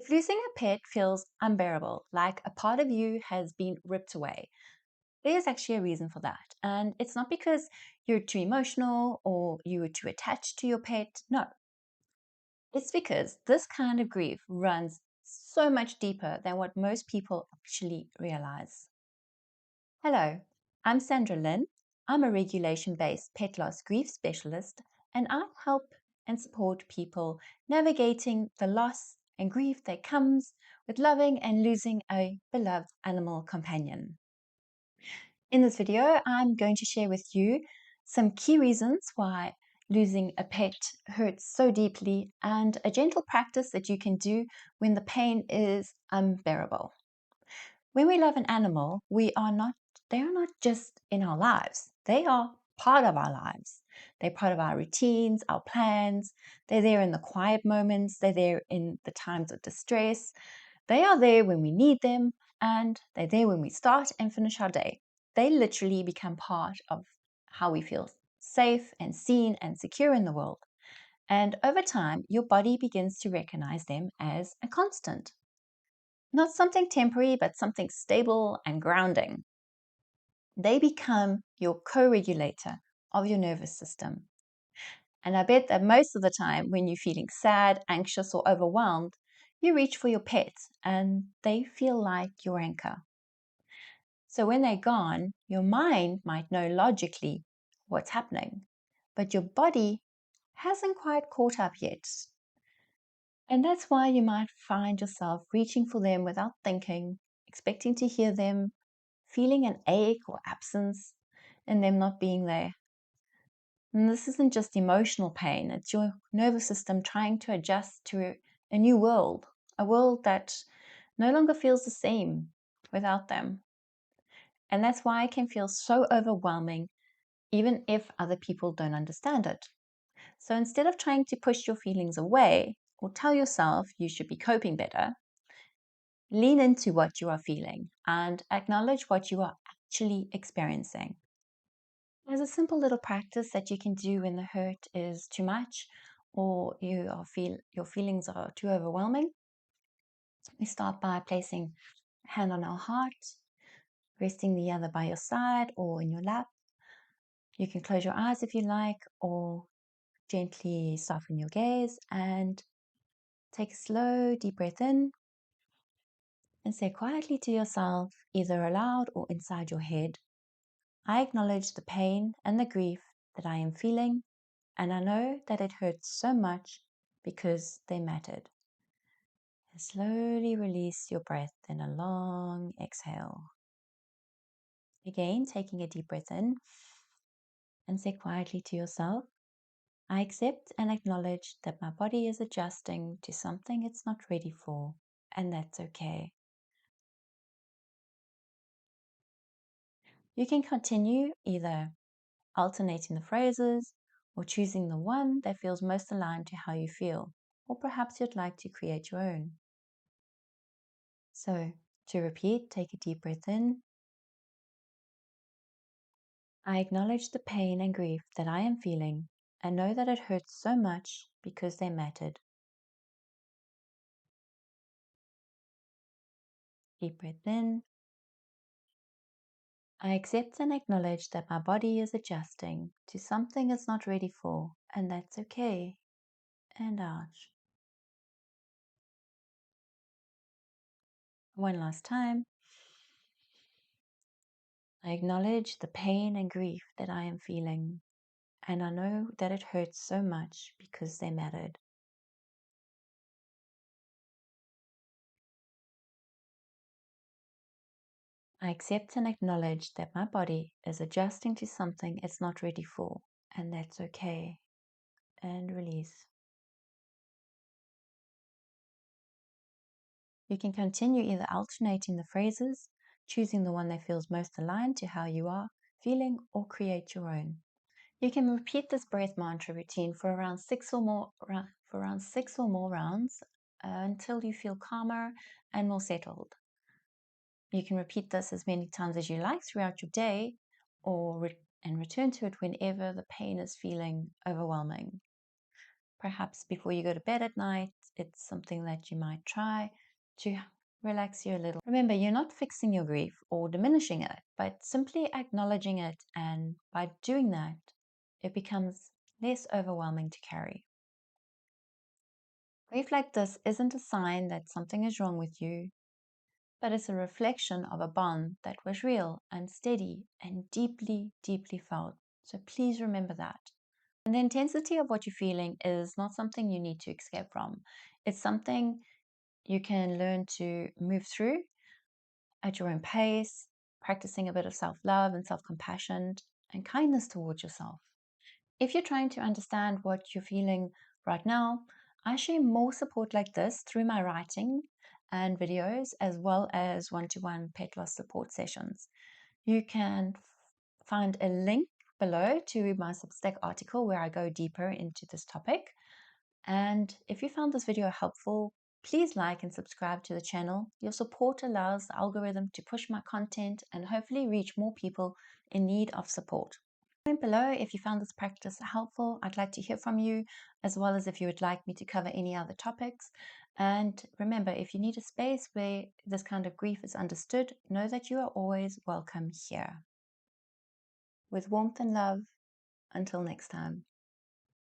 If losing a pet feels unbearable, like a part of you has been ripped away, there's actually a reason for that. And it's not because you're too emotional or you were too attached to your pet. No, it's because this kind of grief runs so much deeper than what most people actually realize. Hello, I'm Sandra Lynne. I'm a regulation-based pet loss grief specialist, and I help and support people navigating the loss and grief that comes with loving and losing a beloved animal companion. In this video, I'm going to share with you some key reasons why losing a pet hurts so deeply and a gentle practice that you can do when the pain is unbearable. When we love an animal, they are not just in our lives. They are part of our lives. They're part of our routines, our plans. They're there in the quiet moments. They're there in the times of distress. They are there when we need them, and they're there when we start and finish our day. They literally become part of how we feel safe and seen and secure in the world. And over time, your body begins to recognize them as a constant. Not something temporary, but something stable and grounding. They become your co-regulator of your nervous system. And I bet that most of the time when you're feeling sad, anxious, or overwhelmed, you reach for your pet and they feel like your anchor. So when they're gone, your mind might know logically what's happening, but your body hasn't quite caught up yet. And that's why you might find yourself reaching for them without thinking, expecting to hear them, feeling an ache or absence, and them not being there. And this isn't just emotional pain, it's your nervous system trying to adjust to a new world, a world that no longer feels the same without them. And that's why it can feel so overwhelming, even if other people don't understand it. So instead of trying to push your feelings away or tell yourself you should be coping better, lean into what you are feeling and acknowledge what you are actually experiencing. There's a simple little practice that you can do when the hurt is too much or your feelings are too overwhelming. We start by placing a hand on our heart, resting the other by your side or in your lap. You can close your eyes if you like, or gently soften your gaze and take a slow, deep breath in and say quietly to yourself, either aloud or inside your head, I acknowledge the pain and the grief that I am feeling, and I know that it hurts so much because they mattered. And slowly release your breath in a long exhale. Again, taking a deep breath in and say quietly to yourself, I accept and acknowledge that my body is adjusting to something it's not ready for, and that's okay. You can continue either alternating the phrases or choosing the one that feels most aligned to how you feel, or perhaps you'd like to create your own. So, to repeat, take a deep breath in. I acknowledge the pain and grief that I am feeling and know that it hurts so much because they mattered. Deep breath in. I accept and acknowledge that my body is adjusting to something it's not ready for, and that's okay. And out. One last time. I acknowledge the pain and grief that I am feeling, and I know that it hurts so much because they mattered. I accept and acknowledge that my body is adjusting to something it's not ready for, and that's okay. And release. You can continue either alternating the phrases, choosing the one that feels most aligned to how you are feeling, or create your own. You can repeat this breath mantra routine for around six or more rounds until you feel calmer and more settled. You can repeat this as many times as you like throughout your day, and return to it whenever the pain is feeling overwhelming. Perhaps before you go to bed at night, it's something that you might try to relax you a little. Remember, you're not fixing your grief or diminishing it, but simply acknowledging it, and by doing that, it becomes less overwhelming to carry. Grief like this isn't a sign that something is wrong with you, but it's a reflection of a bond that was real and steady and deeply, deeply felt. So please remember that. And the intensity of what you're feeling is not something you need to escape from. It's something you can learn to move through at your own pace, practicing a bit of self-love and self-compassion and kindness towards yourself. If you're trying to understand what you're feeling right now, I share more support like this through my writing and videos, as well as one-to-one pet loss support sessions. You can find a link below to my Substack article where I go deeper into this topic. And if you found this video helpful, please like and subscribe to the channel. Your support allows the algorithm to push my content and hopefully reach more people in need of support. Comment below if you found this practice helpful. I'd like to hear from you, as well as if you would like me to cover any other topics. And remember, if you need a space where this kind of grief is understood, know that you are always welcome here. With warmth and love, until next time.